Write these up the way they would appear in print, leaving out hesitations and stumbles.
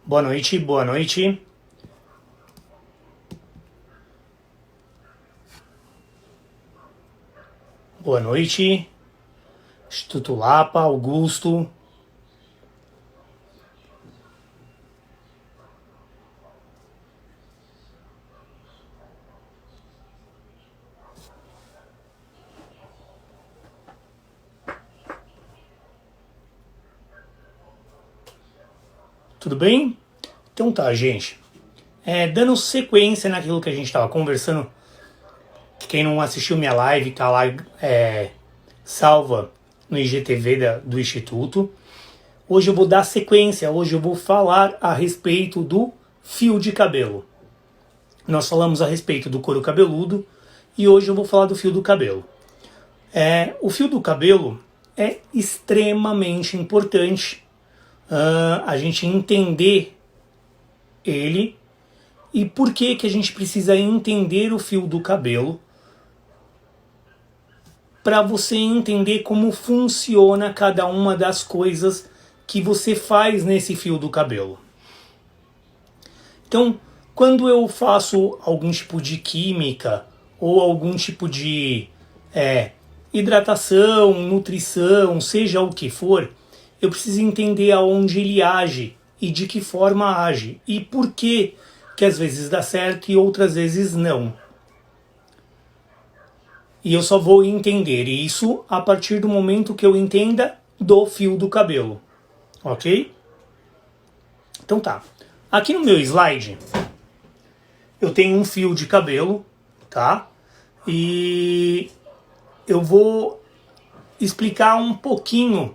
Boa noite, boa noite. Boa noite. Instituto Lapa, Augusto. Tudo bem? Então tá, gente. Dando sequência naquilo que a gente estava conversando, quem não assistiu minha live tá lá salva no IGTV do Instituto. Hoje eu vou dar sequência, hoje eu vou falar a respeito do fio de cabelo. Nós falamos a respeito do couro cabeludo e hoje eu vou falar do fio do cabelo. O fio do cabelo é extremamente importante a gente entender ele. E por que a gente precisa entender o fio do cabelo? Para você entender como funciona cada uma das coisas que você faz nesse fio do cabelo. Então, quando eu faço algum tipo de química ou algum tipo de hidratação, nutrição, seja o que for, eu preciso entender aonde ele age e de que forma age e por que às vezes dá certo e outras vezes não. E eu só vou entender isso a partir do momento que eu entenda do fio do cabelo, ok? Então tá. Aqui no meu slide eu tenho um fio de cabelo, tá? E eu vou explicar um pouquinho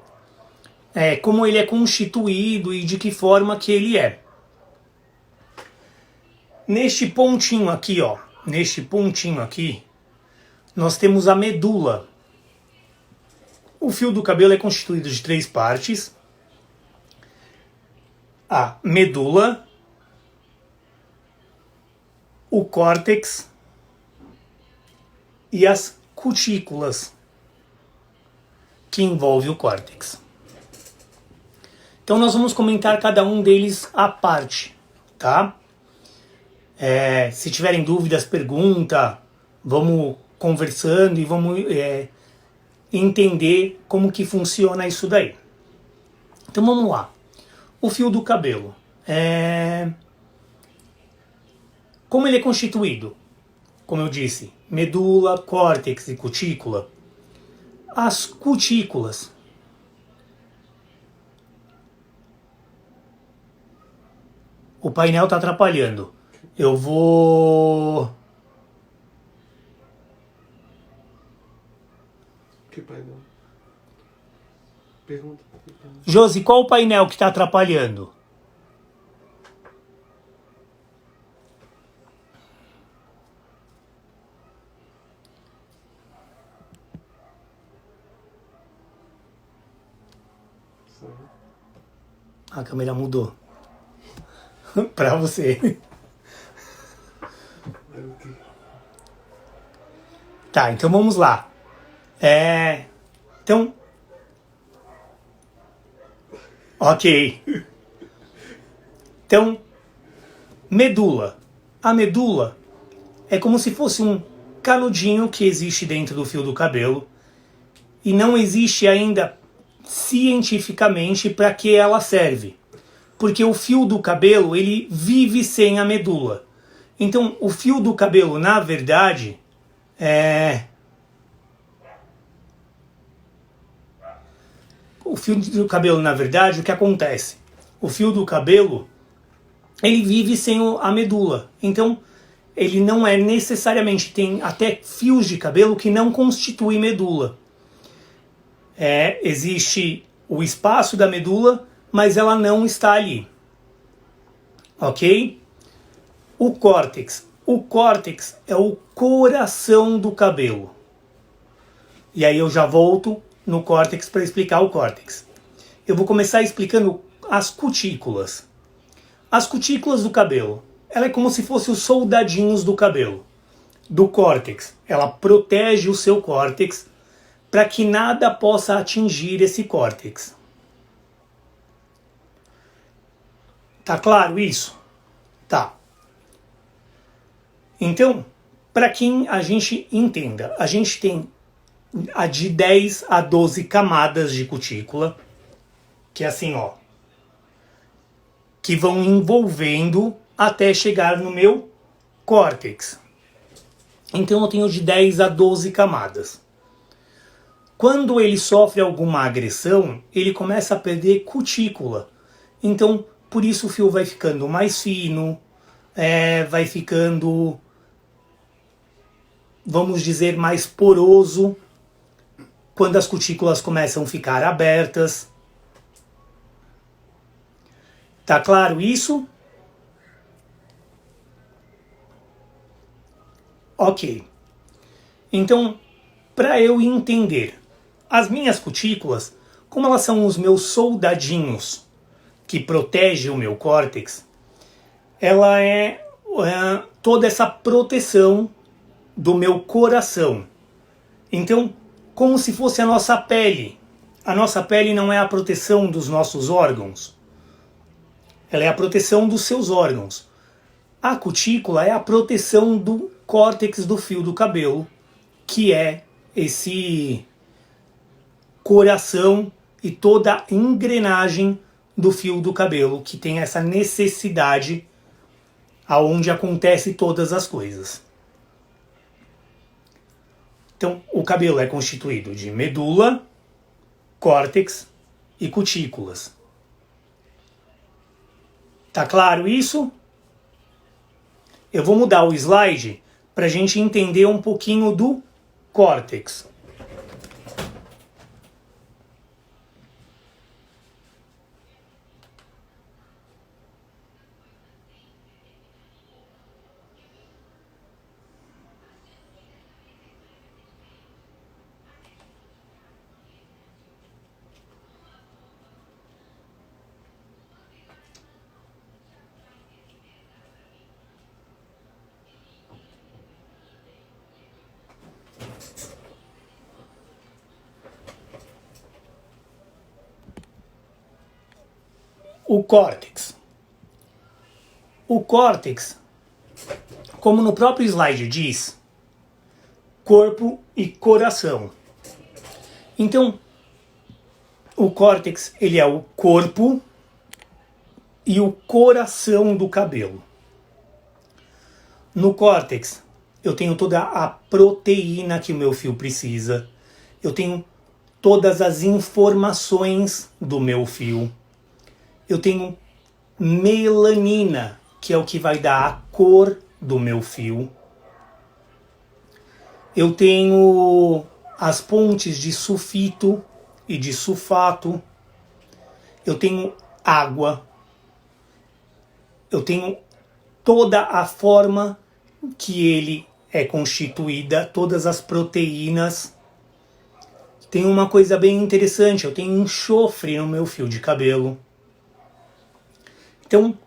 como ele é constituído e de que forma que ele é. Neste pontinho aqui, nós temos a medula. O fio do cabelo é constituído de 3 partes. A medula, o córtex e as cutículas que envolve o córtex. Então nós vamos comentar cada um deles à parte, tá? Se tiverem dúvidas, pergunta, vamos conversando e vamos entender como que funciona isso daí. Então vamos lá. O fio do cabelo. Como ele é constituído? Como eu disse, medula, córtex e cutícula. As cutículas. O painel está atrapalhando. Eu vou... Que painel? Pergunta. Josi, qual o painel que está atrapalhando? A câmera mudou. Pra você. Tá, então vamos lá. Então... Ok. Então, medula. A medula é como se fosse um canudinho que existe dentro do fio do cabelo e não existe ainda cientificamente para que ela serve. Porque o fio do cabelo, ele vive sem a medula. Então, o fio do cabelo, na verdade, o fio do cabelo, na verdade, o que acontece? O fio do cabelo, ele vive sem a medula. Então, ele não é necessariamente... Tem até fios de cabelo que não constituem medula. Existe o espaço da medula, mas ela não está ali. Ok? O córtex. O córtex é o coração do cabelo. E aí eu já volto no córtex para explicar o córtex. Eu vou começar explicando as cutículas. As cutículas do cabelo. Ela é como se fossem os soldadinhos do cabelo. Do córtex. Ela protege o seu córtex para que nada possa atingir esse córtex. Tá claro isso? Tá. Então, para que a gente entenda, a gente tem de 10 a 12 camadas de cutícula, que é assim, ó, que vão envolvendo até chegar no meu córtex. Então eu tenho de 10 a 12 camadas. Quando ele sofre alguma agressão, ele começa a perder cutícula. Então, por isso o fio vai ficando mais fino, vai ficando, vamos dizer, mais poroso, quando as cutículas começam a ficar abertas. Tá claro isso? Ok. Então, para eu entender as minhas cutículas, como elas são os meus soldadinhos que protegem o meu córtex, ela é toda essa proteção do meu coração. Então, como se fosse a nossa pele. A nossa pele não é a proteção dos nossos órgãos. Ela é a proteção dos seus órgãos. A cutícula é a proteção do córtex do fio do cabelo, que é esse coração e toda a engrenagem do fio do cabelo, que tem essa necessidade aonde acontece todas as coisas. Então, o cabelo é constituído de medula, córtex e cutículas. Tá claro isso? Eu vou mudar o slide para a gente entender um pouquinho do córtex. O córtex. O córtex, como no próprio slide diz, corpo e coração. Então, o córtex, ele é o corpo e o coração do cabelo. No córtex, eu tenho toda a proteína que o meu fio precisa. Eu tenho todas as informações do meu fio. Eu tenho melanina, que é o que vai dar a cor do meu fio. Eu tenho as pontes de sulfito e de sulfato. Eu tenho água. Eu tenho toda a forma que ele é constituída, todas as proteínas. Tem uma coisa bem interessante, eu tenho enxofre no meu fio de cabelo. Então,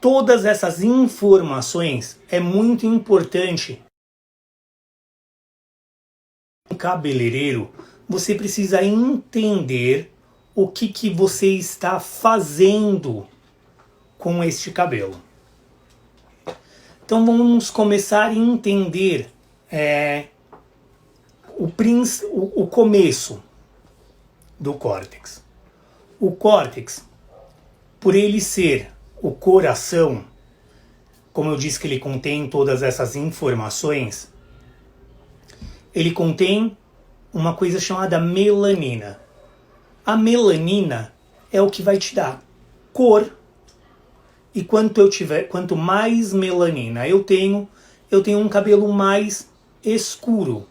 todas essas informações é muito importante. Um cabeleireiro, você precisa entender o que você está fazendo com este cabelo. Então vamos começar a entender o começo do córtex. O córtex, por ele ser o coração, como eu disse que ele contém todas essas informações, ele contém uma coisa chamada melanina. A melanina é o que vai te dar cor. E quanto mais melanina eu tenho um cabelo mais escuro.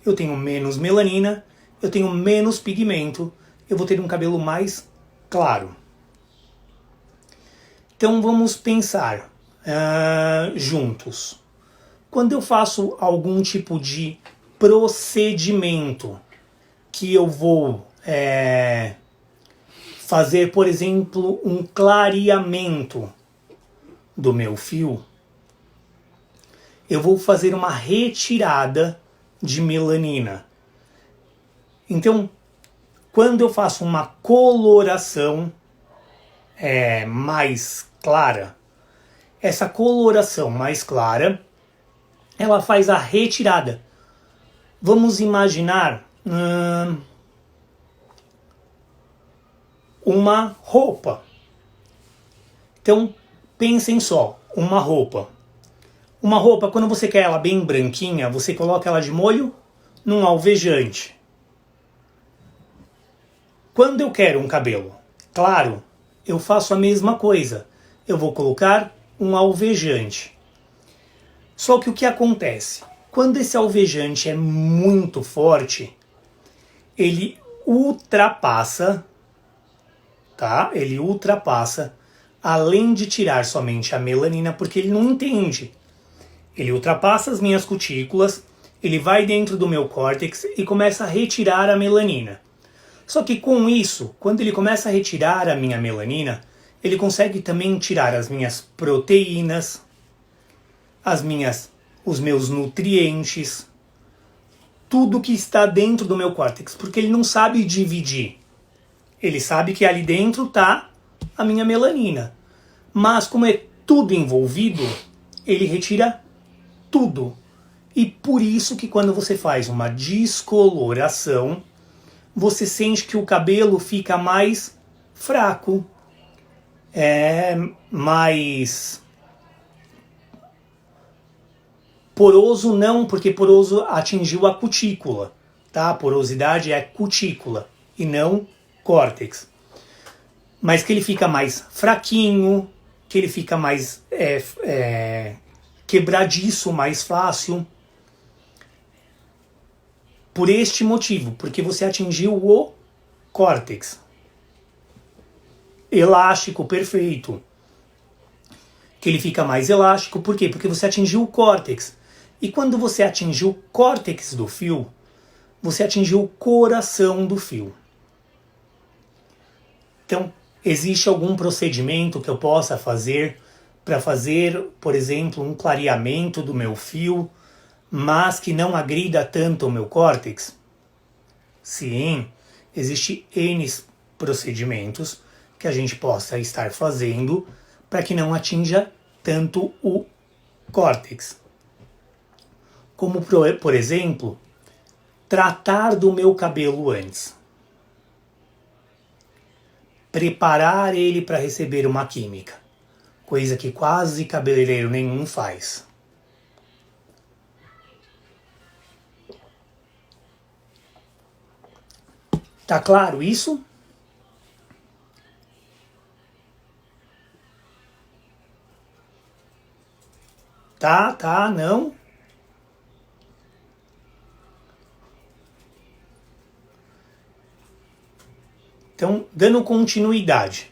Eu tenho menos melanina, eu tenho menos pigmento, eu vou ter um cabelo mais claro. Então vamos pensar juntos. Quando eu faço algum tipo de procedimento que eu vou fazer, por exemplo, um clareamento do meu fio, eu vou fazer uma retirada de melanina. Então, quando eu faço uma coloração, mais clara, essa coloração mais clara, ela faz a retirada. Vamos imaginar uma roupa. Então, pensem só, uma roupa. Uma roupa, quando você quer ela bem branquinha, você coloca ela de molho num alvejante. Quando eu quero um cabelo claro, eu faço a mesma coisa. Eu vou colocar um alvejante. Só que o que acontece? Quando esse alvejante é muito forte, ele ultrapassa, tá? Ele ultrapassa, além de tirar somente a melanina, porque ele não entende. Ele ultrapassa as minhas cutículas, ele vai dentro do meu córtex e começa a retirar a melanina. Só que com isso, quando ele começa a retirar a minha melanina, ele consegue também tirar as minhas proteínas, os meus nutrientes, tudo que está dentro do meu córtex, porque ele não sabe dividir. Ele sabe que ali dentro está a minha melanina. Mas como é tudo envolvido, ele retira tudo. E por isso que quando você faz uma descoloração, você sente que o cabelo fica mais fraco, mais poroso não, porque poroso atingiu a cutícula, tá? A porosidade é cutícula e não córtex. Mas que ele fica mais fraquinho, que ele fica mais quebradiço, mais fácil. Por este motivo, porque você atingiu o córtex. Elástico, perfeito. Que ele fica mais elástico, por quê? Porque você atingiu o córtex. E quando você atingiu o córtex do fio, você atingiu o coração do fio. Então, existe algum procedimento que eu possa fazer para fazer, por exemplo, um clareamento do meu fio, mas que não agrida tanto o meu córtex? Sim, existe N procedimentos que a gente possa estar fazendo para que não atinja tanto o córtex. Como, por exemplo, tratar do meu cabelo antes. Preparar ele para receber uma química, coisa que quase cabeleireiro nenhum faz. Tá claro isso? Tá, não? Então, dando continuidade.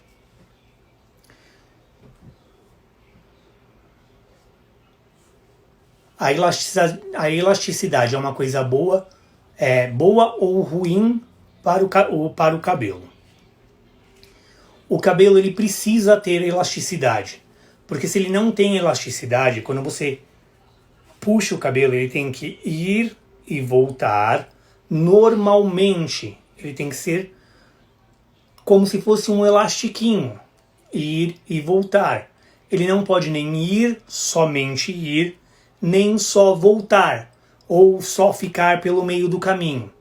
A elasticidade é uma coisa boa, boa ou ruim para o cabelo. O cabelo ele precisa ter elasticidade, porque se ele não tem elasticidade, quando você puxa o cabelo, ele tem que ir e voltar. Normalmente, ele tem que ser como se fosse um elastiquinho, ir e voltar. Ele não pode nem ir, somente ir, nem só voltar, ou só ficar pelo meio do caminho.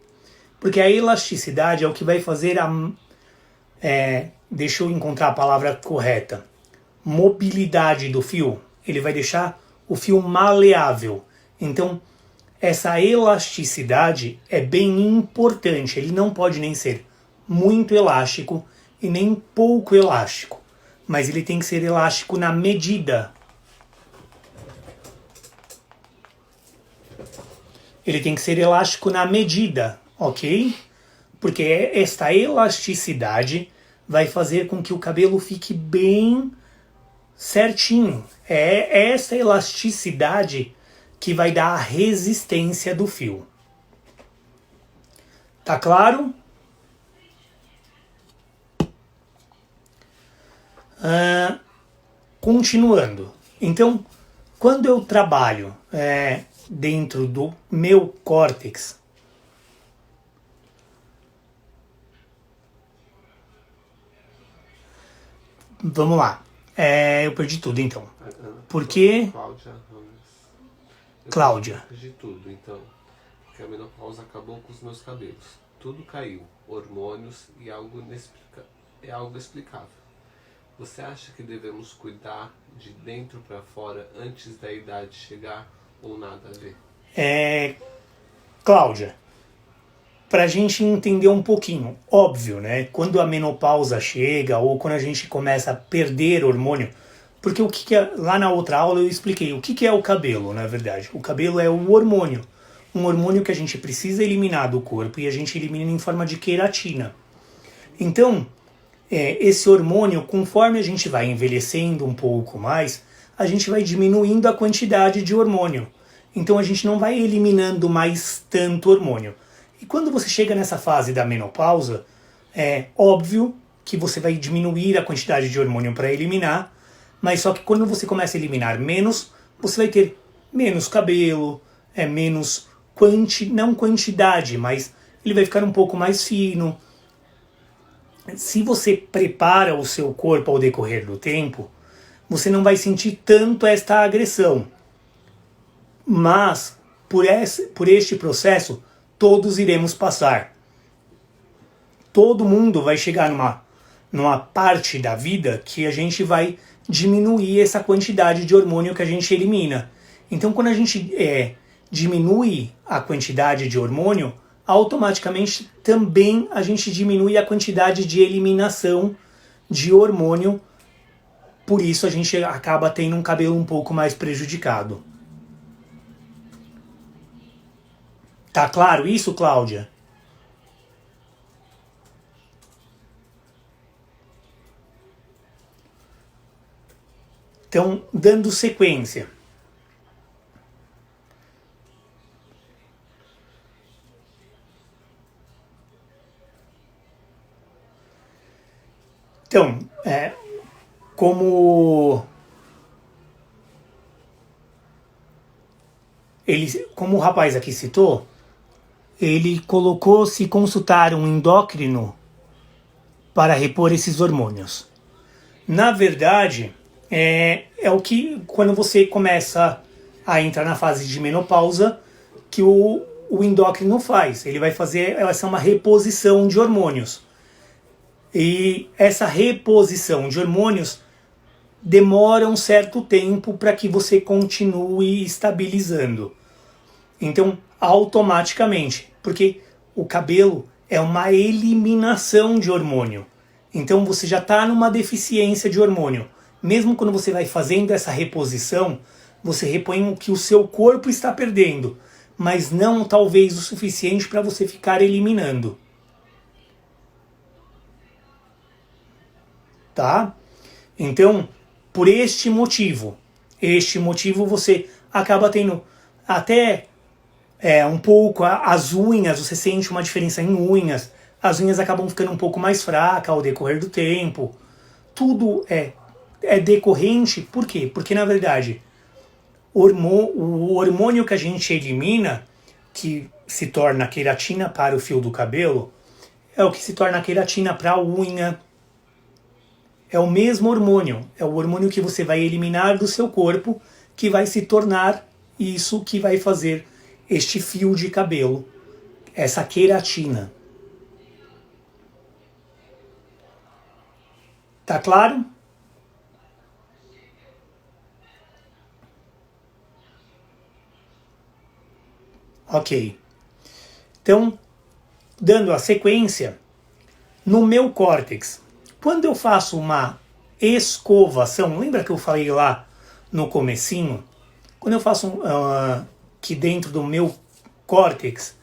Porque a elasticidade é o que vai fazer deixa eu encontrar a palavra correta, mobilidade do fio. Ele vai deixar o fio maleável. Então, essa elasticidade é bem importante. Ele não pode nem ser muito elástico e nem pouco elástico, mas ele tem que ser elástico na medida. Ele tem que ser elástico na medida, ok? Porque esta elasticidade vai fazer com que o cabelo fique bem certinho. É essa elasticidade que vai dar a resistência do fio. Tá claro? Continuando. Então, quando eu trabalho dentro do meu córtex, vamos lá. Eu perdi tudo, então. Porque... Cláudia. Perdi tudo, então. Porque a menopausa acabou com os meus cabelos. Tudo caiu. Hormônios e algo explicável. Você acha que devemos cuidar de dentro para fora antes da idade chegar ou nada a ver? Cláudia, para a gente entender um pouquinho, óbvio, né? Quando a menopausa chega ou quando a gente começa a perder hormônio, porque o que é, lá na outra aula eu expliquei o que é o cabelo, na verdade. O cabelo é um hormônio que a gente precisa eliminar do corpo e a gente elimina em forma de queratina. Então, esse hormônio, conforme a gente vai envelhecendo um pouco mais, a gente vai diminuindo a quantidade de hormônio. Então a gente não vai eliminando mais tanto hormônio. E quando você chega nessa fase da menopausa, é óbvio que você vai diminuir a quantidade de hormônio para eliminar, mas só que quando você começa a eliminar menos, você vai ter menos cabelo, menos não quantidade, mas ele vai ficar um pouco mais fino. Se você prepara o seu corpo ao decorrer do tempo, você não vai sentir tanto esta agressão. Mas, por este processo, todos iremos passar. Todo mundo vai chegar numa parte da vida que a gente vai diminuir essa quantidade de hormônio que a gente elimina. Então, quando a gente diminui a quantidade de hormônio, automaticamente também a gente diminui a quantidade de eliminação de hormônio. Por isso a gente acaba tendo um cabelo um pouco mais prejudicado. Tá claro isso, Cláudia? Então, dando sequência. Então, como o rapaz aqui citou, ele colocou se consultar um endócrino para repor esses hormônios. Na verdade, é o que, quando você começa a entrar na fase de menopausa, que o endócrino faz. Ele vai fazer uma reposição de hormônios. E essa reposição de hormônios demora um certo tempo para que você continue estabilizando. Então, automaticamente, porque o cabelo é uma eliminação de hormônio. Então, você já está numa deficiência de hormônio. Mesmo quando você vai fazendo essa reposição, você repõe o que o seu corpo está perdendo, mas não talvez o suficiente para você ficar eliminando. Tá? Então, por este motivo você acaba tendo até um pouco as unhas, você sente uma diferença em unhas, as unhas acabam ficando um pouco mais fracas ao decorrer do tempo. Tudo é decorrente, por quê? Porque na verdade o hormônio que a gente elimina, que se torna queratina para o fio do cabelo, é o que se torna queratina para a unha. É o mesmo hormônio, é o hormônio que você vai eliminar do seu corpo, que vai se tornar isso que vai fazer este fio de cabelo, essa queratina. Tá claro? Ok. Então, dando a sequência, no meu córtex, quando eu faço uma escovação, lembra que eu falei lá no comecinho? Quando eu faço aqui dentro do meu córtex,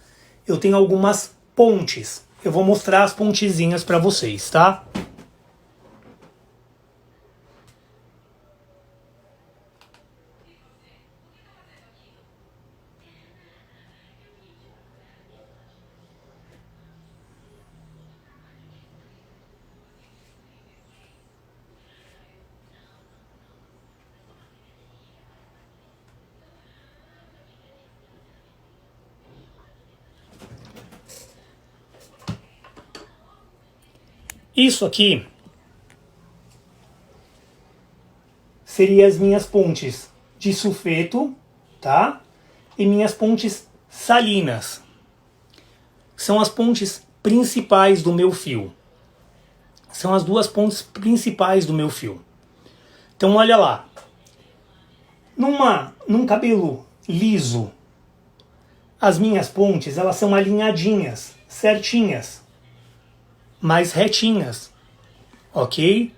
eu tenho algumas pontes. Eu vou mostrar as pontezinhas para vocês, tá? Isso aqui seriam as minhas pontes de sulfeto, tá? E minhas pontes salinas. São as pontes principais do meu fio. São as duas pontes principais do meu fio. Então olha lá. Num cabelo liso, as minhas pontes elas são alinhadinhas, certinhas, mais retinhas, ok?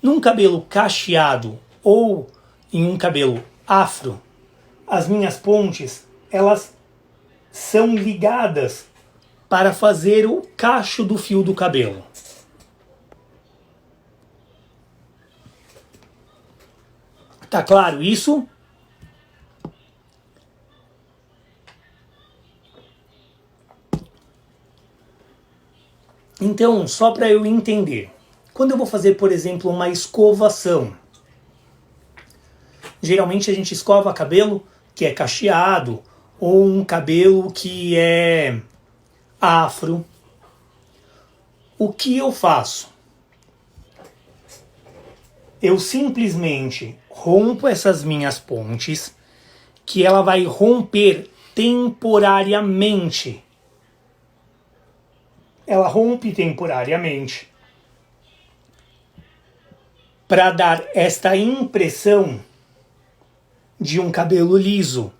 Num cabelo cacheado ou em um cabelo afro, as minhas pontes elas são ligadas para fazer o cacho do fio do cabelo. Tá claro isso? Então, só para eu entender, quando eu vou fazer, por exemplo, uma escovação, geralmente a gente escova cabelo que é cacheado ou um cabelo que é afro. O que eu faço? Eu simplesmente rompo essas minhas pontes, que ela vai romper temporariamente. Ela rompe temporariamente para dar esta impressão de um cabelo liso.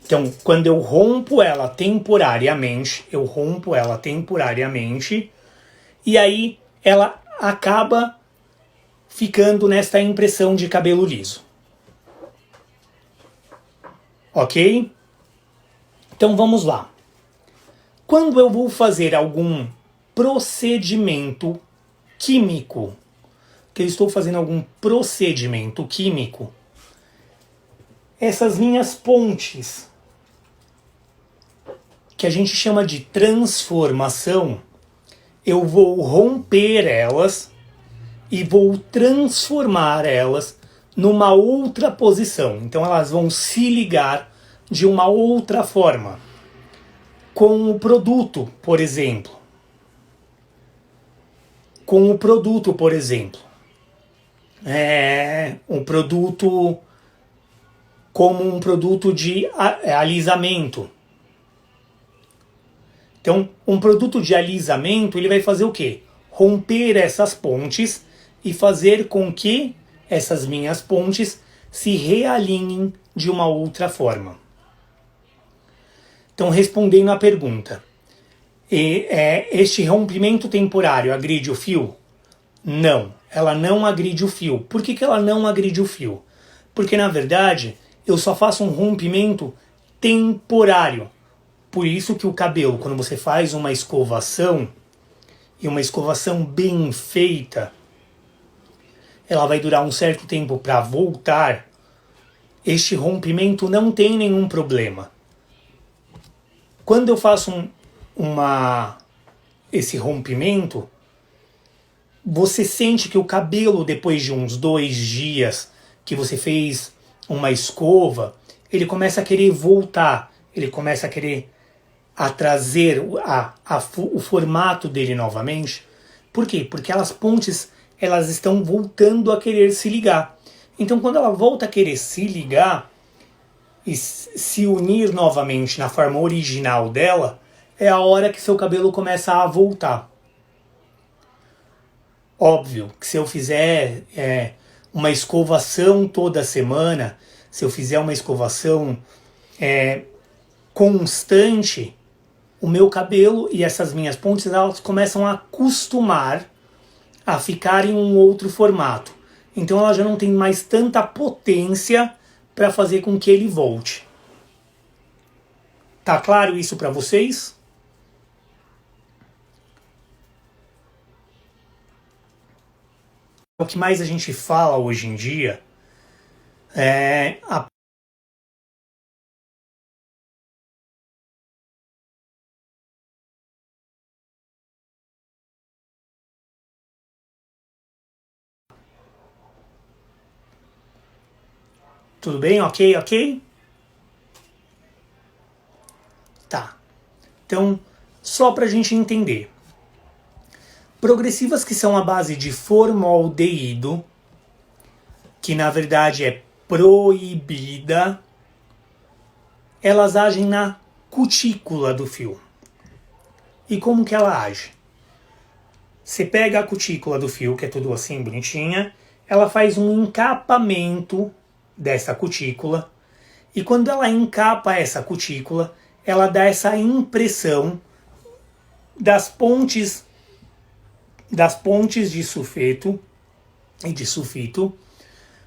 Então, quando eu rompo ela temporariamente, e aí ela acaba ficando nesta impressão de cabelo liso. Ok? Então vamos lá. Quando eu vou fazer algum procedimento químico, que eu estou fazendo algum procedimento químico, essas minhas pontes, que a gente chama de transformação, eu vou romper elas e vou transformar elas numa outra posição. Então elas vão se ligar de uma outra forma. Com o produto, por exemplo. Um produto como um produto de alisamento. Então, um produto de alisamento, ele vai fazer o quê? Romper essas pontes e fazer com que essas minhas pontes se realinhem de uma outra forma. Então, respondendo à pergunta, este rompimento temporário agride o fio? Não, ela não agride o fio. Por que ela não agride o fio? Porque, na verdade, eu só faço um rompimento temporário. Por isso que o cabelo, quando você faz uma escovação, e uma escovação bem feita, ela vai durar um certo tempo para voltar, este rompimento não tem nenhum problema. Quando eu faço esse rompimento, você sente que o cabelo, depois de uns 2 dias que você fez uma escova, ele começa a querer voltar, ele começa a querer trazer o formato dele novamente. Por quê? Porque as pontes elas estão voltando a querer se ligar. Então, quando ela volta a querer se ligar e se unir novamente na forma original dela, é a hora que seu cabelo começa a voltar. Óbvio que se eu fizer uma escovação toda semana, se eu fizer uma escovação constante, o meu cabelo e essas minhas pontes elas começam a acostumar a ficar em um outro formato. Então ela já não tem mais tanta potência para fazer com que ele volte. Tá claro isso para vocês? O que mais a gente fala hoje em dia é Tudo bem? Ok? Tá. Então, só para a gente entender. Progressivas que são à base de formaldeído, que na verdade é proibida, elas agem na cutícula do fio. E como que ela age? Você pega a cutícula do fio, que é tudo assim bonitinha, ela faz um encapamento dessa cutícula, e quando ela encapa essa cutícula, ela dá essa impressão das pontes de sulfeto e de sulfito,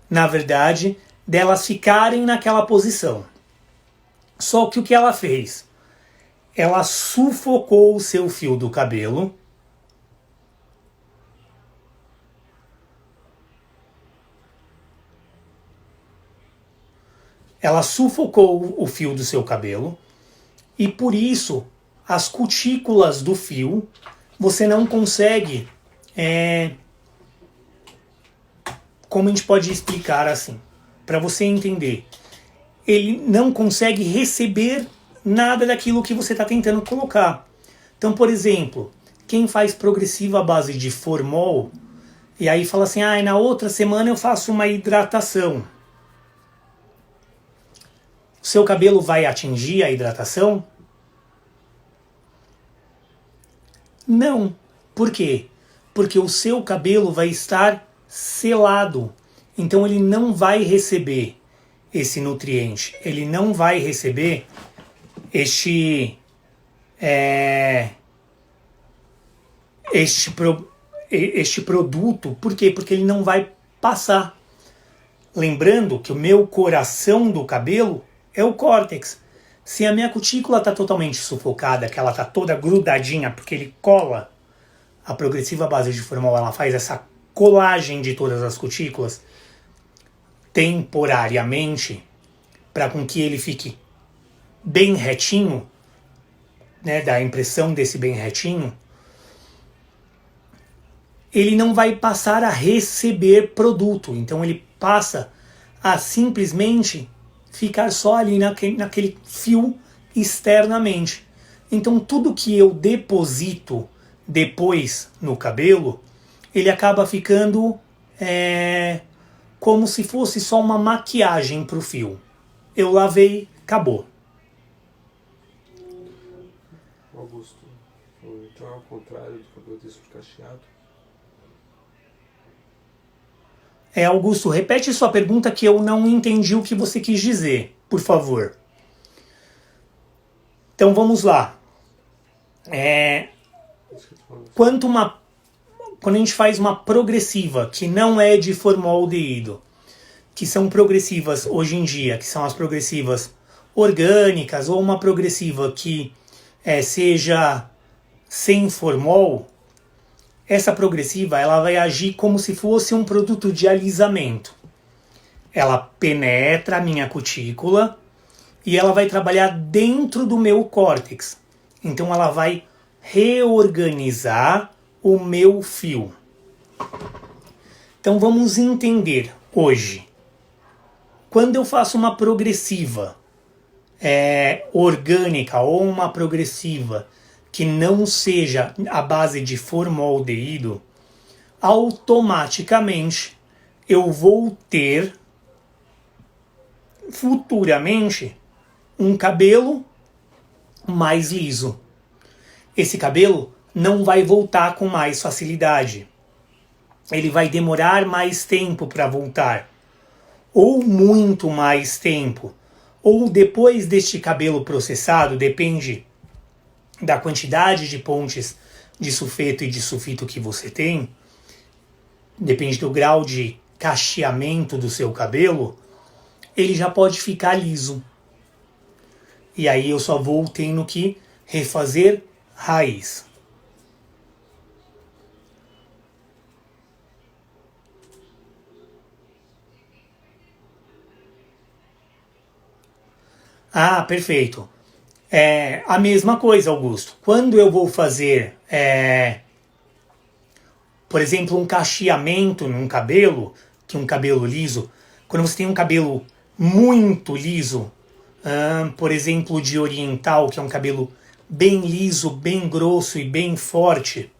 na verdade, delas ficarem naquela posição. Só que o que ela fez? Ela sufocou o seu fio do cabelo. Ela sufocou o fio do seu cabelo e por isso as cutículas do fio você não consegue, como a gente pode explicar assim, para você entender, ele não consegue receber nada daquilo que você está tentando colocar. Então, por exemplo, quem faz progressiva à base de formol e aí fala assim, na outra semana eu faço uma hidratação. O seu cabelo vai atingir a hidratação? Não. Por quê? Porque o seu cabelo vai estar selado. Então ele não vai receber esse nutriente. Ele não vai receber este produto. Por quê? Porque ele não vai passar. Lembrando que o meu coração do cabelo é o córtex. Se a minha cutícula está totalmente sufocada, que ela está toda grudadinha, porque ele cola, a progressiva base de formol, ela faz essa colagem de todas as cutículas temporariamente, para com que ele fique bem retinho, né, dá a impressão desse bem retinho, ele não vai passar a receber produto. Então ele passa a simplesmente ficar só ali naquele fio externamente. Então tudo que eu deposito depois no cabelo, ele acaba ficando como se fosse só uma maquiagem para o fio. Eu lavei, acabou. Augusto, então é ao contrário do cabelo desse cacheado? Augusto, repete sua pergunta que eu não entendi o que você quis dizer, por favor. Então vamos lá. Quando a gente faz uma progressiva que não é de formaldeído, que são progressivas hoje em dia, que são as progressivas orgânicas, ou uma progressiva que seja sem formol, essa progressiva ela vai agir como se fosse um produto de alisamento. Ela penetra a minha cutícula e ela vai trabalhar dentro do meu córtex. Então ela vai reorganizar o meu fio. Então vamos entender hoje. Quando eu faço uma progressiva orgânica ou uma progressiva que não seja a base de formaldeído, automaticamente eu vou ter futuramente um cabelo mais liso. Esse cabelo não vai voltar com mais facilidade. Ele vai demorar mais tempo para voltar. Ou muito mais tempo. Ou depois deste cabelo processado, depende da quantidade de pontes de sulfeto e de sulfito que você tem, depende do grau de cacheamento do seu cabelo, ele já pode ficar liso. E aí eu só vou tendo que refazer raiz. Ah, perfeito. A mesma coisa, Augusto. Quando eu vou fazer, por exemplo, um cacheamento num cabelo, que é um cabelo liso, quando você tem um cabelo muito liso, por exemplo, de oriental, que é um cabelo bem liso, bem grosso e bem forte,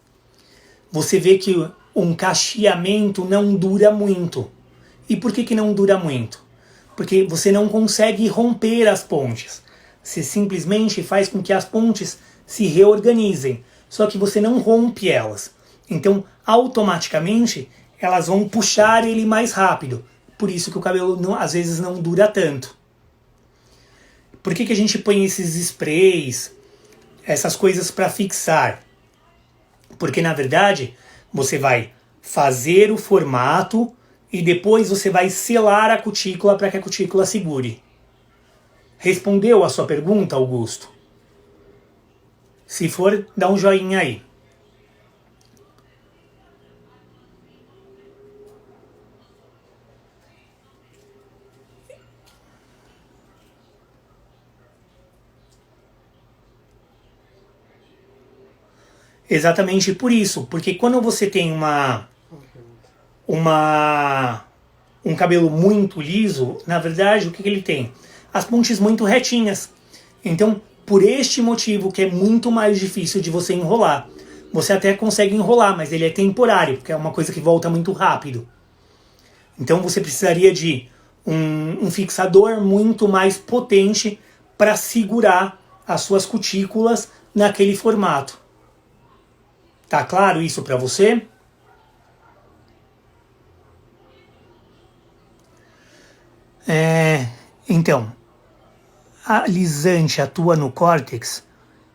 você vê que um cacheamento não dura muito. E por que não dura muito? Porque você não consegue romper as pontes. Você simplesmente faz com que as pontes se reorganizem. Só que você não rompe elas. Então, automaticamente, elas vão puxar ele mais rápido. Por isso que o cabelo às vezes não dura tanto. Por que a gente põe esses sprays, essas coisas para fixar? Porque, na verdade, você vai fazer o formato e depois você vai selar a cutícula para que a cutícula segure. Respondeu a sua pergunta, Augusto? Se for, dá um joinha aí. Exatamente por isso, porque quando você tem um cabelo muito liso, na verdade, o que ele tem? As pontes muito retinhas. Então, por este motivo que é muito mais difícil de você enrolar. Você até consegue enrolar, mas ele é temporário, porque é uma coisa que volta muito rápido. Então você precisaria de um fixador muito mais potente para segurar as suas cutículas naquele formato. Tá claro isso para você? Então, a alisante atua no córtex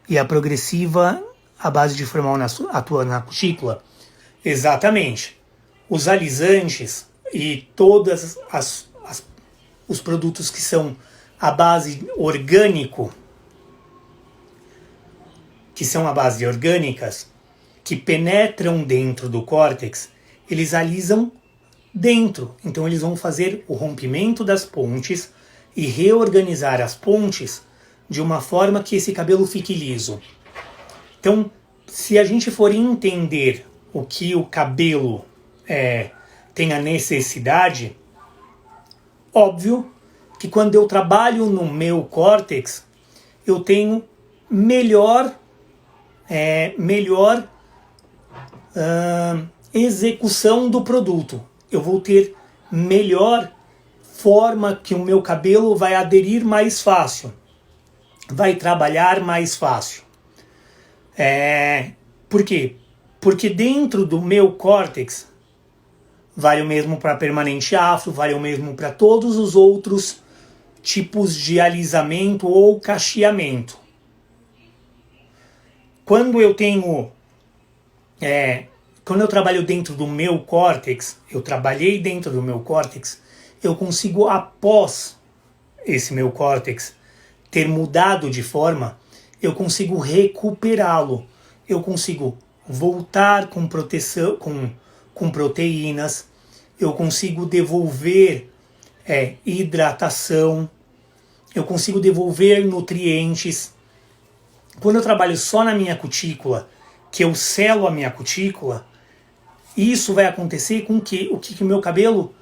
e a progressiva, a base de formal, atua na cutícula? Exatamente. Os alisantes e todos os produtos que são a base orgânico, que são a base orgânicas, que penetram dentro do córtex, eles alisam dentro. Então eles vão fazer o rompimento das pontes e reorganizar as pontes de uma forma que esse cabelo fique liso. Então, se a gente for entender o que o cabelo tem a necessidade, óbvio que quando eu trabalho no meu córtex, eu tenho melhor execução do produto. Eu vou ter melhor forma que o meu cabelo vai aderir mais fácil, vai trabalhar mais fácil. Por quê? Porque dentro do meu córtex, vale o mesmo para permanente afro, vale o mesmo para todos os outros tipos de alisamento ou cacheamento. Quando eu tenho quando eu trabalho dentro do meu córtex, eu trabalhei dentro do meu córtex, eu consigo, após esse meu córtex ter mudado de forma, eu consigo recuperá-lo. Eu consigo voltar com proteção, com proteínas, eu consigo devolver hidratação, eu consigo devolver nutrientes. Quando eu trabalho só na minha cutícula, que eu selo a minha cutícula, isso vai acontecer com que o meu cabelo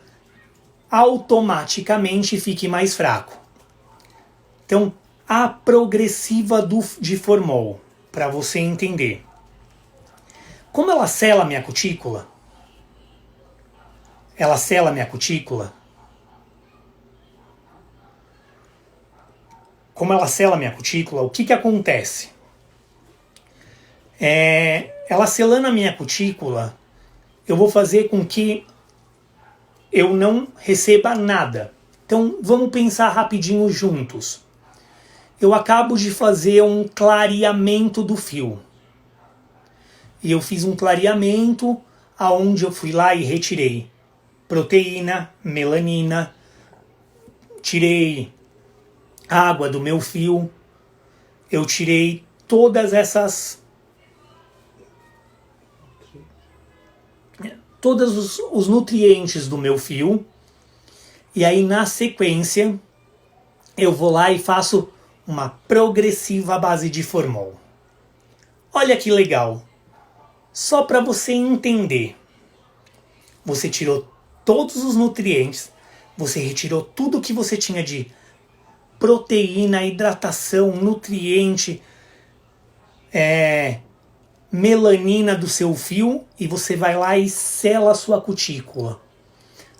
automaticamente fique mais fraco. Então, a progressiva de formol, para você entender. Como ela sela a minha cutícula? Ela sela a minha cutícula? Como ela sela a minha cutícula, o que acontece? Ela selando a minha cutícula, eu vou fazer com que eu não receba nada. Então, vamos pensar rapidinho juntos. Eu acabo de fazer um clareamento do fio. E eu fiz um clareamento aonde eu fui lá e retirei proteína, melanina, tirei água do meu fio, eu tirei todos os nutrientes do meu fio, e aí na sequência eu vou lá e faço uma progressiva base de formol. Olha que legal! Só para você entender, você tirou todos os nutrientes, você retirou tudo que você tinha de proteína, hidratação, nutriente, melanina do seu fio, e você vai lá e sela a sua cutícula,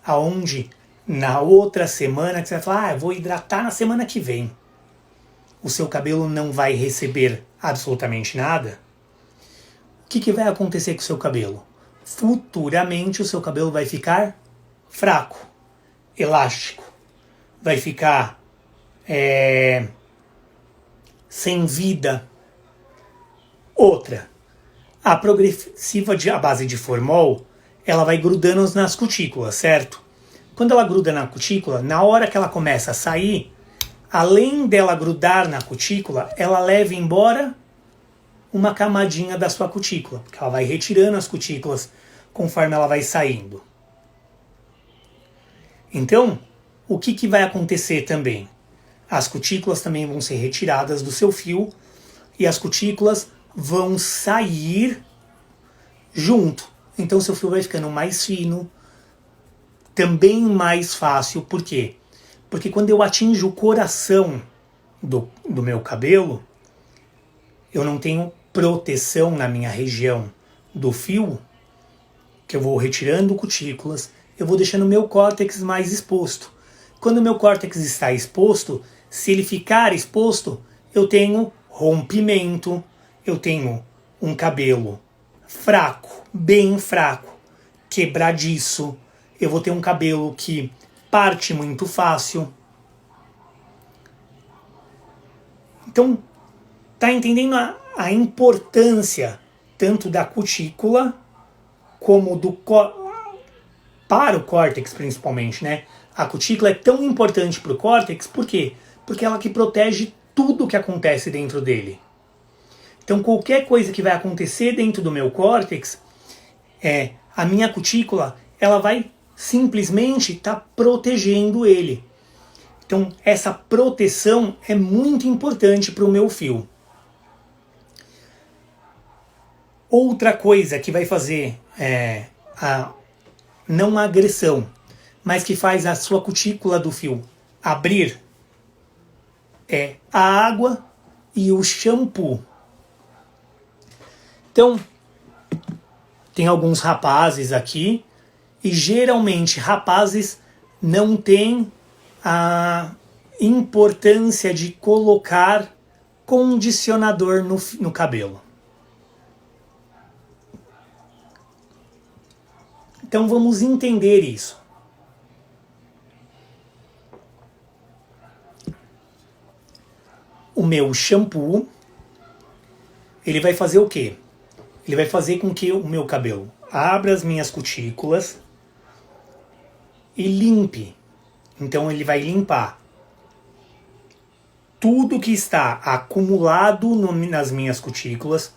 aonde na outra semana, que você vai falar, eu vou hidratar na semana que vem, o seu cabelo não vai receber absolutamente nada, o que vai acontecer com o seu cabelo? Futuramente o seu cabelo vai ficar fraco, elástico, vai ficar sem vida. Outra, a progressiva à base de formol, ela vai grudando nas cutículas, certo? Quando ela gruda na cutícula, na hora que ela começa a sair, além dela grudar na cutícula, ela leva embora uma camadinha da sua cutícula, porque ela vai retirando as cutículas conforme ela vai saindo. Então, o que vai acontecer também? As cutículas também vão ser retiradas do seu fio e as cutículas vão sair junto. Então, seu fio vai ficando mais fino, também mais fácil. Por quê? Porque quando eu atinjo o coração do meu cabelo, eu não tenho proteção na minha região do fio, que eu vou retirando cutículas, eu vou deixando o meu córtex mais exposto. Quando o meu córtex está exposto, se ele ficar exposto, eu tenho rompimento, eu tenho um cabelo fraco, bem fraco, quebradiço, eu vou ter um cabelo que parte muito fácil. Então, tá entendendo a importância tanto da cutícula como para o córtex principalmente, né? A cutícula é tão importante para o córtex, por quê? Porque ela que protege tudo o que acontece dentro dele. Então qualquer coisa que vai acontecer dentro do meu córtex, a minha cutícula, ela vai simplesmente estar protegendo ele. Então essa proteção é muito importante para o meu fio. Outra coisa que vai fazer não a agressão, mas que faz a sua cutícula do fio abrir, é a água e o shampoo. Então, tem alguns rapazes aqui, e geralmente rapazes não têm a importância de colocar condicionador no cabelo. Então vamos entender isso. O meu shampoo, ele vai fazer o quê? Ele vai fazer com que o meu cabelo abra as minhas cutículas e limpe. Então ele vai limpar tudo que está acumulado nas minhas cutículas,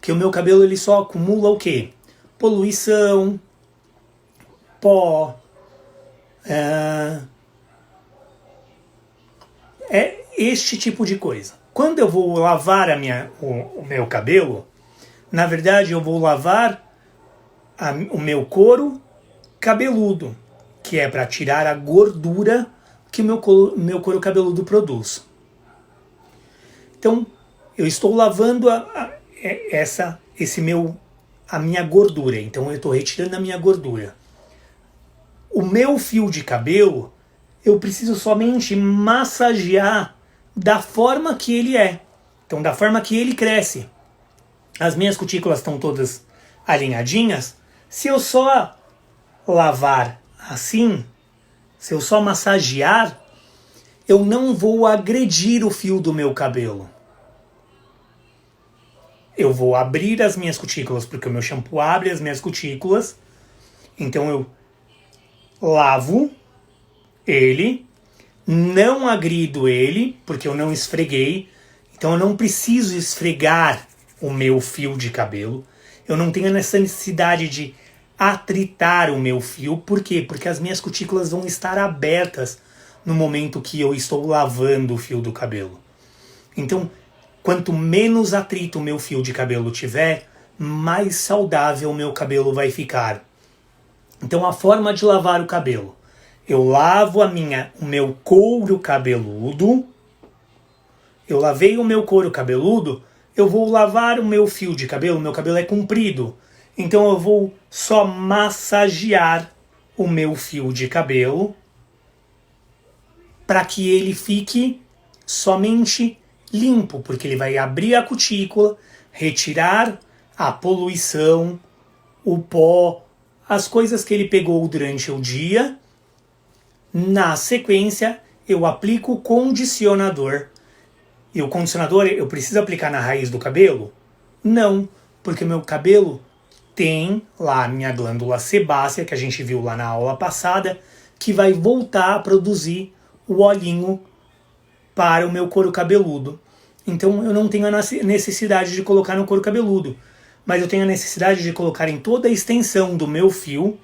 que o meu cabelo ele só acumula o quê? Poluição, pó, este tipo de coisa. Quando eu vou lavar o meu cabelo, na verdade eu vou lavar o meu couro cabeludo, que é para tirar a gordura que o meu couro cabeludo produz. Então eu estou lavando a minha gordura, então eu estou retirando a minha gordura. O meu fio de cabelo, eu preciso somente massagear da forma que ele é. Então, da forma que ele cresce. As minhas cutículas estão todas alinhadinhas. Se eu só lavar assim, se eu só massagear, eu não vou agredir o fio do meu cabelo. Eu vou abrir as minhas cutículas, porque o meu shampoo abre as minhas cutículas. Então eu lavo ele, não agrido ele, porque eu não esfreguei. Então eu não preciso esfregar o meu fio de cabelo. Eu não tenho essa necessidade de atritar o meu fio. Por quê? Porque as minhas cutículas vão estar abertas no momento que eu estou lavando o fio do cabelo. Então, quanto menos atrito o meu fio de cabelo tiver, mais saudável o meu cabelo vai ficar. Então a forma de lavar o cabelo. Eu lavo o meu couro cabeludo. Eu lavei o meu couro cabeludo, eu vou lavar o meu fio de cabelo, meu cabelo é comprido. Então eu vou só massagear o meu fio de cabelo para que ele fique somente limpo, porque ele vai abrir a cutícula, retirar a poluição, o pó, as coisas que ele pegou durante o dia. Na sequência, eu aplico o condicionador. E o condicionador eu preciso aplicar na raiz do cabelo? Não, porque o meu cabelo tem lá a minha glândula sebácea, que a gente viu lá na aula passada, que vai voltar a produzir o olhinho para o meu couro cabeludo. Então eu não tenho a necessidade de colocar no couro cabeludo, mas eu tenho a necessidade de colocar em toda a extensão do meu fio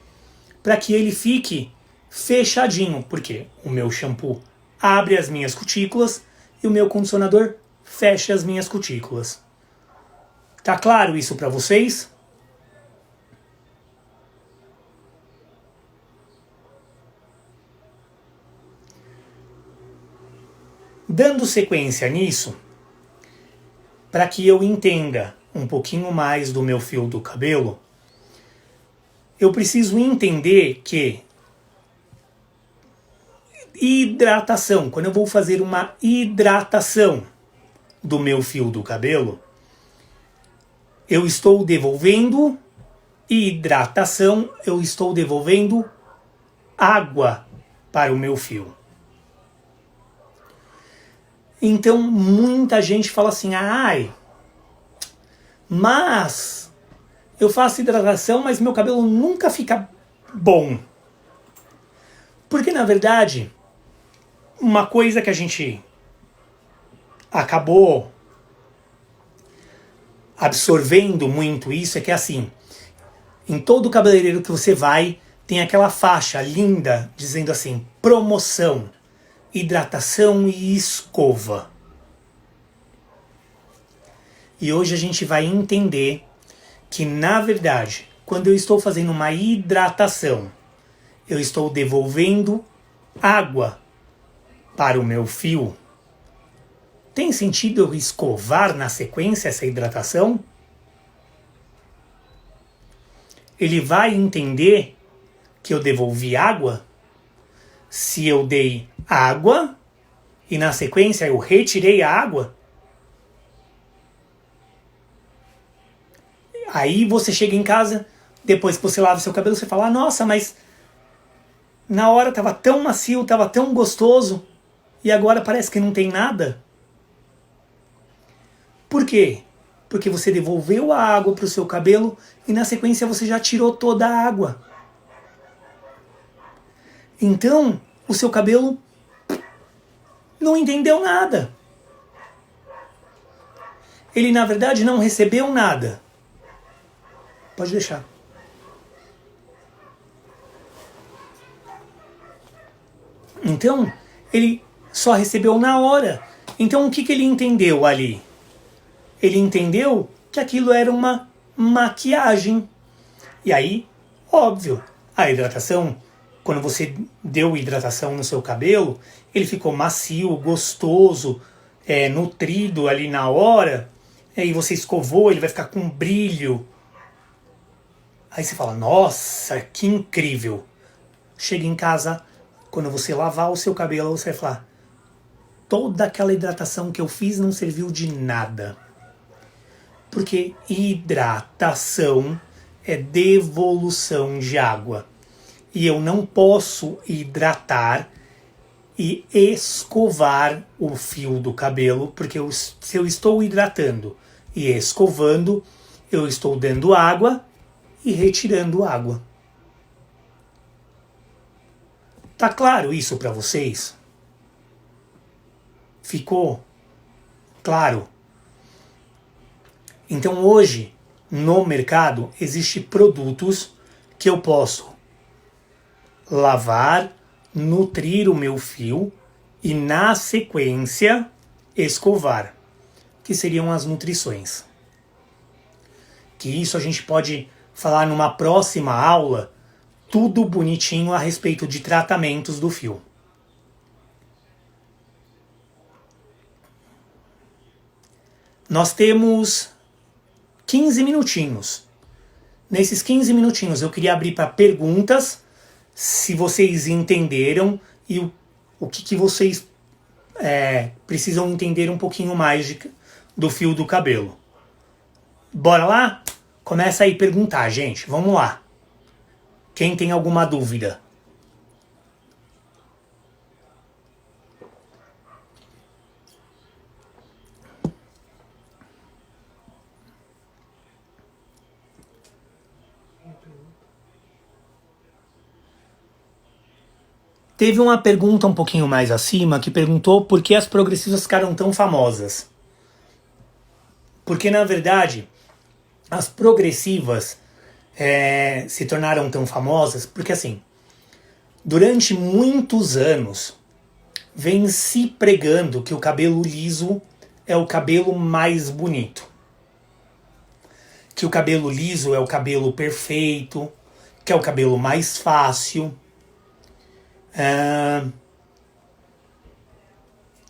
para que ele fique fechadinho, porque o meu shampoo abre as minhas cutículas e o meu condicionador fecha as minhas cutículas. Tá claro isso para vocês? Dando sequência nisso, para que eu entenda um pouquinho mais do meu fio do cabelo, eu preciso entender que hidratação, quando eu vou fazer uma hidratação do meu fio do cabelo, eu estou devolvendo hidratação, eu estou devolvendo água para o meu fio. Então muita gente fala assim, ai, mas eu faço hidratação, mas meu cabelo nunca fica bom. Porque na verdade, uma coisa que a gente acabou absorvendo muito isso é que assim, em todo cabeleireiro que você vai, tem aquela faixa linda dizendo assim, promoção, hidratação e escova. E hoje a gente vai entender que, na verdade, quando eu estou fazendo uma hidratação, eu estou devolvendo água para o meu fio. Tem sentido eu escovar na sequência essa hidratação? Ele vai entender que eu devolvi água se eu dei água e na sequência eu retirei a água? Aí você chega em casa, depois que você lava seu cabelo, você fala, nossa, mas na hora estava tão macio, estava tão gostoso, e agora parece que não tem nada. Por quê? Porque você devolveu a água para o seu cabelo e na sequência você já tirou toda a água. Então, o seu cabelo não entendeu nada. Ele, na verdade, não recebeu nada. Pode deixar. Então, ele só recebeu na hora. Então, o que ele entendeu ali? Ele entendeu que aquilo era uma maquiagem. E aí, óbvio, a hidratação, quando você deu hidratação no seu cabelo, ele ficou macio, gostoso, nutrido ali na hora, e você escovou, ele vai ficar com brilho. Aí você fala, nossa, que incrível. Chega em casa, quando você lavar o seu cabelo, você vai falar, toda aquela hidratação que eu fiz não serviu de nada. Porque hidratação é devolução de água. E eu não posso hidratar e escovar o fio do cabelo, porque se eu estou hidratando e escovando, eu estou dando água e retirando água. Tá claro isso para vocês? Ficou claro? Então hoje, no mercado, existem produtos que eu posso lavar, nutrir o meu fio e, na sequência, escovar, que seriam as nutrições. Que isso a gente pode falar numa próxima aula, tudo bonitinho a respeito de tratamentos do fio. Nós temos 15 minutinhos. Nesses 15 minutinhos eu queria abrir para perguntas, se vocês entenderam e o que vocês precisam entender um pouquinho mais do fio do cabelo. Bora lá? Começa aí a perguntar, gente. Vamos lá. Quem tem alguma dúvida? Teve uma pergunta um pouquinho mais acima que perguntou por que as progressivas ficaram tão famosas. Porque, na verdade, as progressivas se tornaram tão famosas porque, assim, durante muitos anos, vem se pregando que o cabelo liso é o cabelo mais bonito. Que o cabelo liso é o cabelo perfeito, que é o cabelo mais fácil.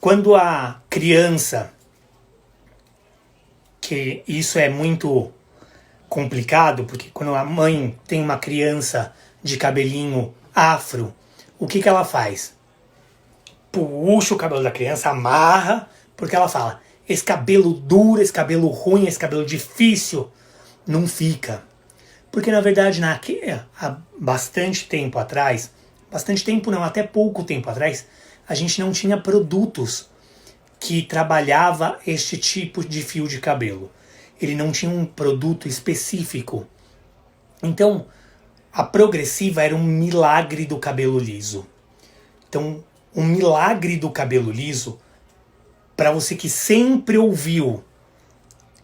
Quando a criança, que isso é muito complicado, porque quando a mãe tem uma criança de cabelinho afro, o que ela faz? Puxa o cabelo da criança, amarra, porque ela fala, esse cabelo duro, esse cabelo ruim, esse cabelo difícil, não fica. Porque na verdade, há bastante tempo atrás, bastante tempo não, até pouco tempo atrás, a gente não tinha produtos que trabalhava este tipo de fio de cabelo. Ele não tinha um produto específico. Então, a progressiva era um milagre do cabelo liso. Então, um milagre do cabelo liso, para você que sempre ouviu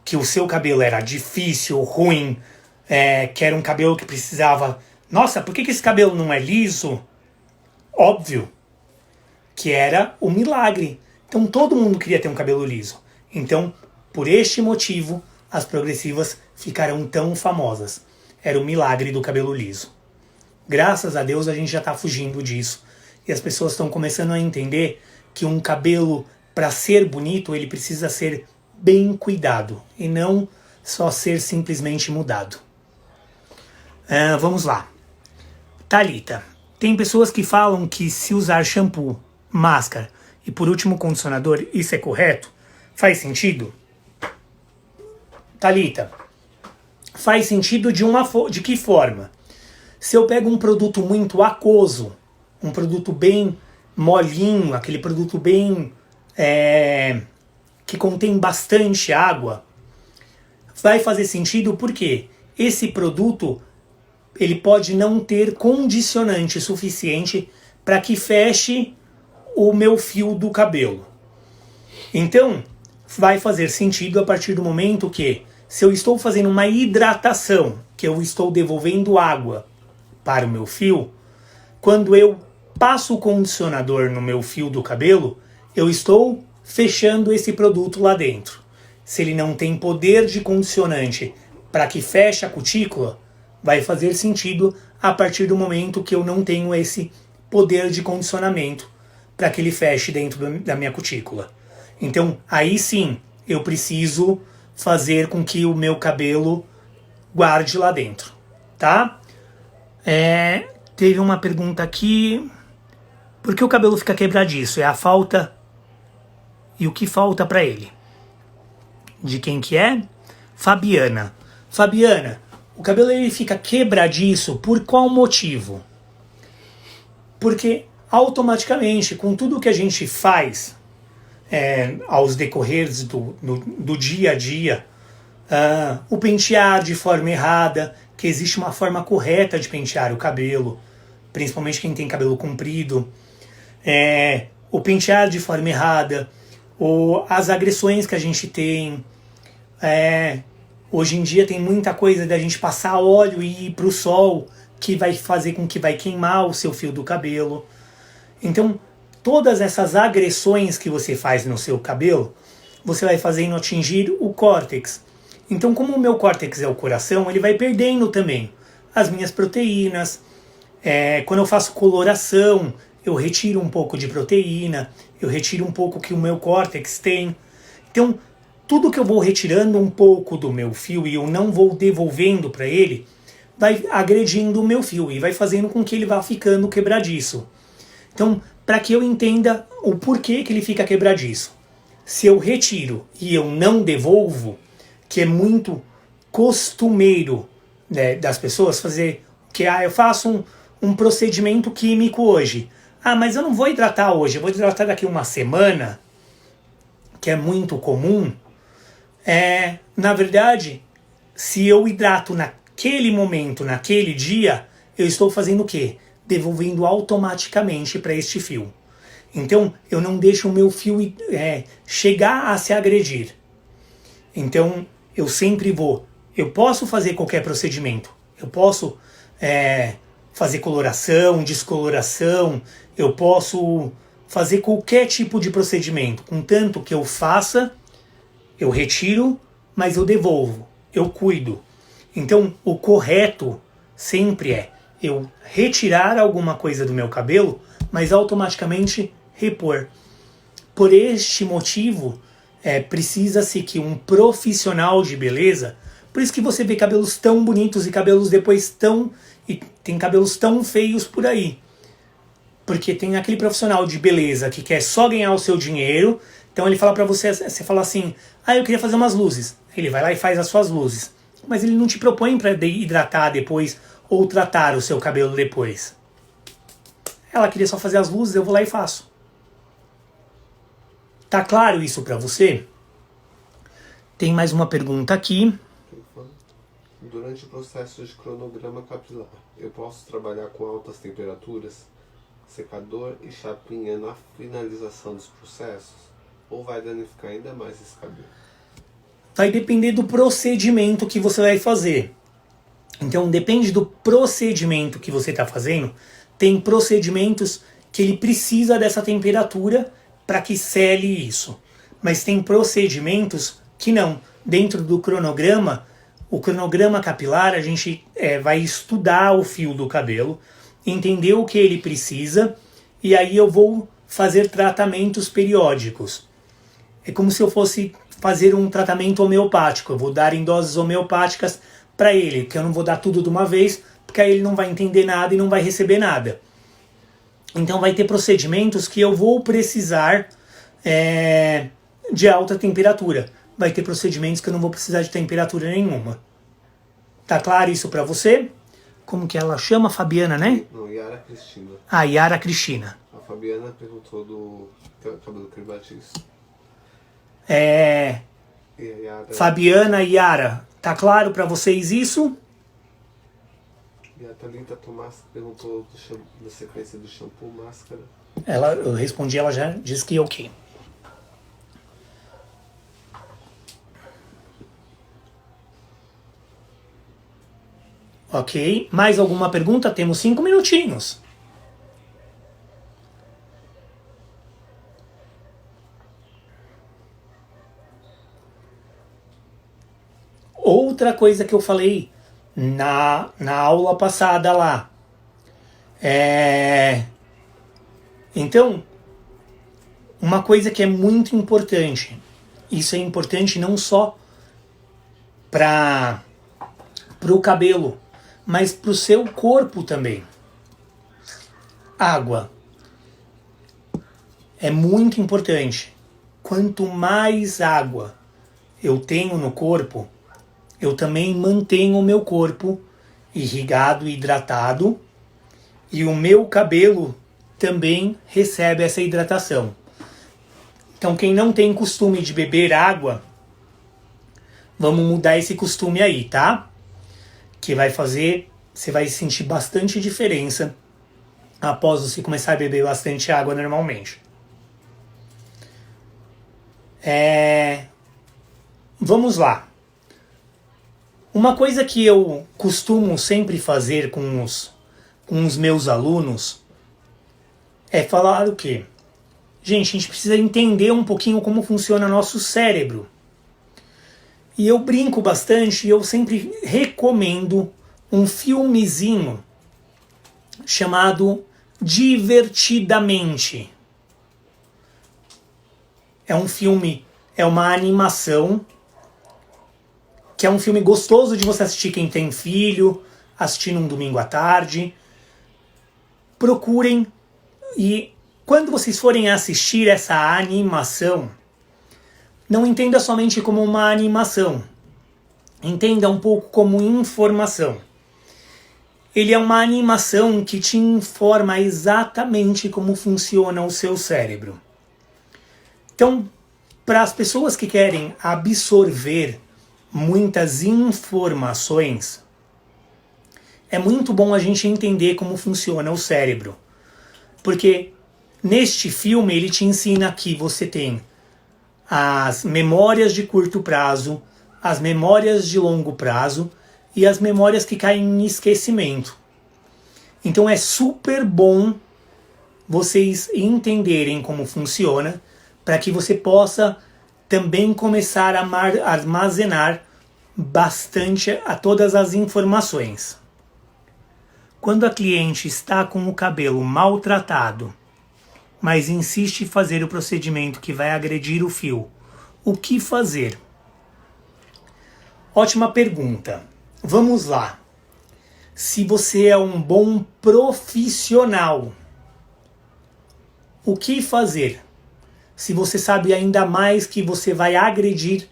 que o seu cabelo era difícil, ruim, que era um cabelo que precisava... Nossa, por que esse cabelo não é liso? Óbvio que era o milagre. Então todo mundo queria ter um cabelo liso. Então, por este motivo, as progressivas ficaram tão famosas. Era o milagre do cabelo liso. Graças a Deus a gente já está fugindo disso. E as pessoas estão começando a entender que um cabelo, para ser bonito, ele precisa ser bem cuidado. E não só ser simplesmente mudado. Vamos lá. Thalita, tem pessoas que falam que se usar shampoo, máscara e por último condicionador, isso é correto? Faz sentido? Thalita, faz sentido de que forma? Se eu pego um produto muito aquoso, um produto bem molinho, aquele produto bem que contém bastante água, vai fazer sentido porque esse produto ele pode não ter condicionante suficiente para que feche o meu fio do cabelo. Então, vai fazer sentido a partir do momento que, se eu estou fazendo uma hidratação, que eu estou devolvendo água para o meu fio, quando eu passo o condicionador no meu fio do cabelo, eu estou fechando esse produto lá dentro. Se ele não tem poder de condicionante para que feche a cutícula, vai fazer sentido a partir do momento que eu não tenho esse poder de condicionamento para que ele feche dentro da minha cutícula. Então, aí sim, eu preciso fazer com que o meu cabelo guarde lá dentro, tá? Teve uma pergunta aqui. Por que o cabelo fica quebradiço? É a falta... E o que falta para ele? De quem que é? Fabiana. Fabiana, o cabelo ele fica quebradiço por qual motivo? Porque automaticamente, com tudo que a gente faz aos decorreres do dia a dia, o pentear de forma errada, que existe uma forma correta de pentear o cabelo, principalmente quem tem cabelo comprido, o pentear de forma errada, ou as agressões que a gente tem. Hoje em dia tem muita coisa da gente passar óleo e ir para o sol, que vai fazer com que vai queimar o seu fio do cabelo. Então, todas essas agressões que você faz no seu cabelo, você vai fazendo atingir o córtex. Então, como o meu córtex é o coração, ele vai perdendo também as minhas proteínas. Quando eu faço coloração, eu retiro um pouco de proteína, eu retiro um pouco que o meu córtex tem. Então, tudo que eu vou retirando um pouco do meu fio e eu não vou devolvendo para ele, vai agredindo o meu fio e vai fazendo com que ele vá ficando quebradiço. Então, para que eu entenda o porquê que ele fica quebradiço. Se eu retiro e eu não devolvo, que é muito costumeiro, né, das pessoas fazer, que eu faço um procedimento químico hoje. Mas eu não vou hidratar hoje, eu vou hidratar daqui uma semana, que é muito comum. Na verdade, se eu hidrato naquele momento, naquele dia, eu estou fazendo o quê? Devolvendo automaticamente para este fio. Então, eu não deixo o meu fio chegar a se agredir. Então, eu sempre eu posso fazer qualquer procedimento. Eu posso fazer coloração, descoloração, eu posso fazer qualquer tipo de procedimento. Contanto que eu faça, eu retiro, mas eu devolvo, eu cuido. Então, o correto sempre é eu retirar alguma coisa do meu cabelo, mas automaticamente repor. Por este motivo, precisa-se que um profissional de beleza, por isso que você vê cabelos tão bonitos e cabelos depois tem cabelos tão feios por aí. Porque tem aquele profissional de beleza que quer só ganhar o seu dinheiro, então ele fala pra você fala assim, eu queria fazer umas luzes. Ele vai lá e faz as suas luzes. Mas ele não te propõe para hidratar depois ou tratar o seu cabelo depois. Ela queria só fazer as luzes, eu vou lá e faço. Tá claro isso pra você? Tem mais uma pergunta aqui. Durante o processo de cronograma capilar, eu posso trabalhar com altas temperaturas, secador e chapinha na finalização dos processos? Ou vai danificar ainda mais esse cabelo? Vai depender do procedimento que você vai fazer. Então, depende do procedimento que você está fazendo. Tem procedimentos que ele precisa dessa temperatura para que sele isso. Mas tem procedimentos que não. Dentro do cronograma, o cronograma capilar, a gente vai estudar o fio do cabelo, entender o que ele precisa, e aí eu vou fazer tratamentos periódicos. É como se eu fosse fazer um tratamento homeopático. Eu vou dar em doses homeopáticas para ele, que eu não vou dar tudo de uma vez, porque aí ele não vai entender nada e não vai receber nada. Então vai ter procedimentos que eu vou precisar de alta temperatura. Vai ter procedimentos que eu não vou precisar de temperatura nenhuma. Tá claro isso para você? Como que ela chama? Fabiana, né? Não, Yara Cristina. Yara Cristina. A Fabiana perguntou do cabelo crematiço. Fabiana e Yara, tá claro para vocês isso? E a Thalita Tomás perguntou da sequência do shampoo, máscara. Eu respondi, ela já disse que ok. Ok, mais alguma pergunta? Temos 5 minutinhos. Outra coisa que eu falei na aula passada lá. Então, uma coisa que é muito importante. Isso é importante não só para o cabelo, mas para o seu corpo também. Água. É muito importante. Quanto mais água eu tenho no corpo, eu também mantenho o meu corpo irrigado e hidratado, e o meu cabelo também recebe essa hidratação. Então, quem não tem costume de beber água, vamos mudar esse costume aí, tá? Que vai fazer, você vai sentir bastante diferença após você começar a beber bastante água normalmente. Vamos lá. Uma coisa que eu costumo sempre fazer com os meus alunos é falar o quê? Gente, a gente precisa entender um pouquinho como funciona nosso cérebro. E eu brinco bastante e eu sempre recomendo um filmezinho chamado Divertidamente. É um filme, é uma animação, que é um filme gostoso de você assistir quem tem filho, assistir num domingo à tarde. Procurem e quando vocês forem assistir essa animação, não entenda somente como uma animação. Entenda um pouco como informação. Ele é uma animação que te informa exatamente como funciona o seu cérebro. Então, para as pessoas que querem absorver muitas informações, é muito bom a gente entender como funciona o cérebro. Porque neste filme ele te ensina que você tem as memórias de curto prazo, as memórias de longo prazo e as memórias que caem em esquecimento. Então é super bom vocês entenderem como funciona para que você possa também começar a armazenar bastante a todas as informações. Quando a cliente está com o cabelo maltratado, mas insiste em fazer o procedimento que vai agredir o fio, o que fazer? Ótima pergunta. Vamos lá. Se você é um bom profissional, o que fazer? Se você sabe ainda mais que você vai agredir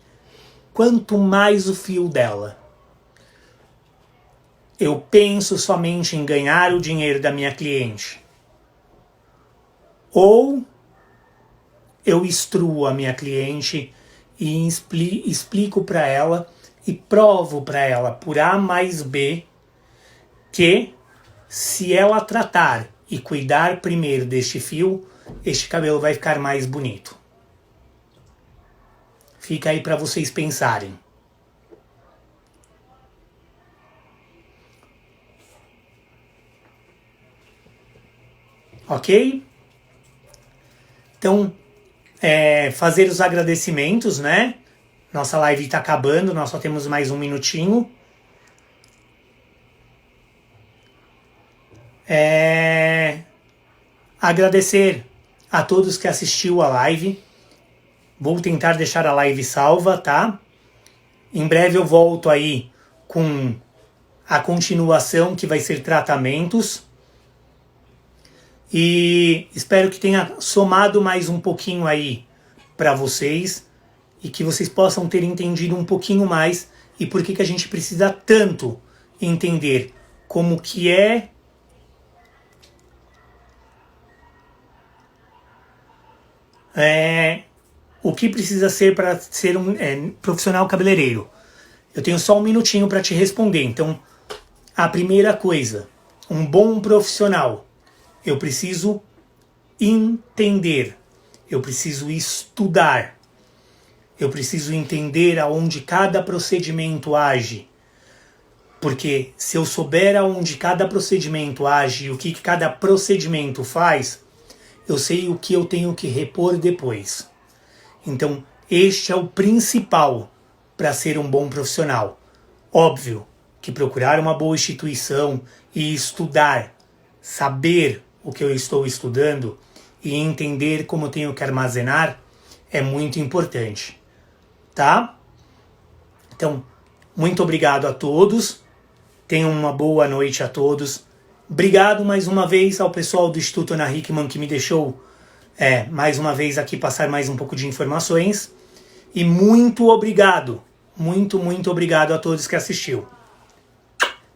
quanto mais o fio dela. Eu penso somente em ganhar o dinheiro da minha cliente. Ou eu instruo a minha cliente e explico para ela e provo para ela por A mais B que se ela tratar e cuidar primeiro deste fio, este cabelo vai ficar mais bonito. Fica aí para vocês pensarem. Ok? Então, fazer os agradecimentos, né? Nossa live está acabando, nós só temos mais um minutinho. Agradecer a todos que assistiu a live. Vou tentar deixar a live salva, tá? Em breve eu volto aí com a continuação, que vai ser tratamentos. E espero que tenha somado mais um pouquinho aí para vocês e que vocês possam ter entendido um pouquinho mais e por que a gente precisa tanto entender como que é o que precisa ser para ser um profissional cabeleireiro. Eu tenho só um minutinho para te responder. Então, a primeira coisa, um bom profissional. Eu preciso entender, eu preciso estudar, eu preciso entender aonde cada procedimento age. Porque se eu souber aonde cada procedimento age e o que cada procedimento faz, eu sei o que eu tenho que repor depois. Então, este é o principal para ser um bom profissional. Óbvio que procurar uma boa instituição e estudar, saber o que eu estou estudando e entender como tenho que armazenar é muito importante, tá? Então, muito obrigado a todos, tenham uma boa noite a todos. Obrigado mais uma vez ao pessoal do Instituto Ana Hickman que me deixou mais uma vez aqui passar mais um pouco de informações. E muito obrigado, muito obrigado a todos que assistiu.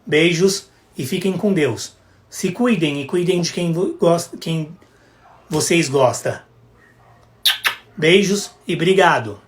Beijos e fiquem com Deus. Se cuidem e cuidem de quem vocês gostam. Beijos e obrigado.